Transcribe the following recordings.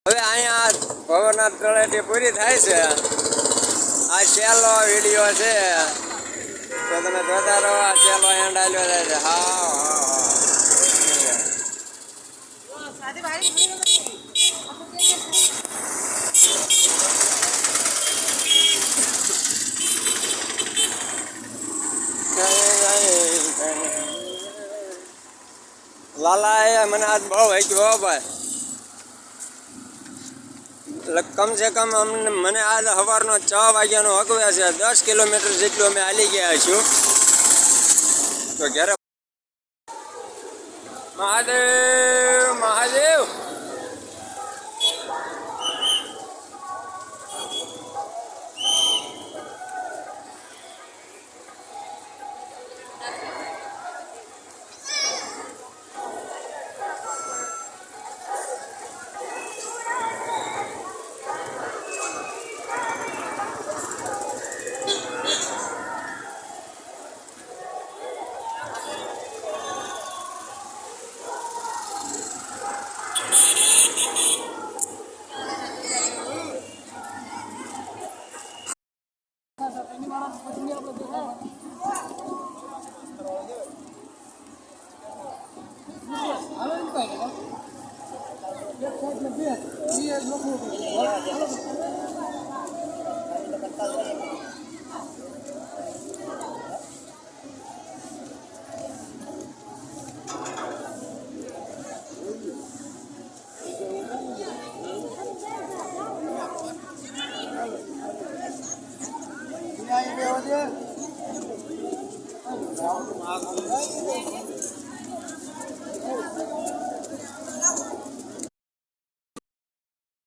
હવે અહીંયા ભવનાથ તળેટી પૂરી થાય છે. આ છેલ્લો વિડીયો છે તો તમે જોતા રહો. આ છેલ્લો એન્ડ આલ્યો જાય છે. લાલા એ મને આજ બહુ વેચ્યો ભાઈ. કમ સે કમ અમને મને આજ સવારનો 6 વાગ્યાનો હકવ્યા છે. 10 કિલોમીટર જેટલું અમે હાલી ગયા છું. તો ઘરે મહાદેવ મહાદેવ.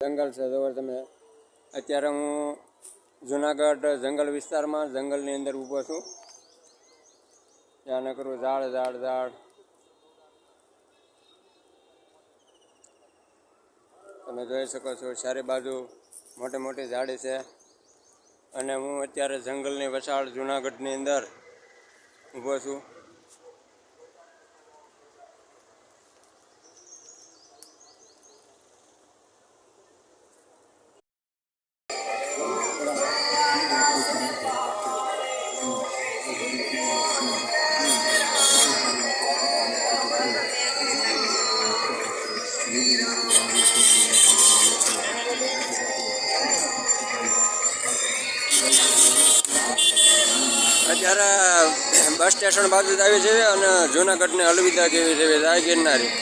જંગલ છે જોવો તમે. અત્યારે હું જુનાગઢ જંગલ વિસ્તારમાં જંગલની અંદર ઊભો છું. ત્યાં ન કરું ઝાડ ઝાડ ઝાડ. તમે જોઈ શકો છો ચારે બાજુ મોટી મોટી ઝાડી છે. અને હું અત્યારે જંગલની વસાળ જુનાગઢની અંદર ઊભો છું. અત્યારે બસ સ્ટેશન બાજુ જ આવી છે અને જૂનાગઢને અલવિદા કેવી છે. જય ગિરનારી.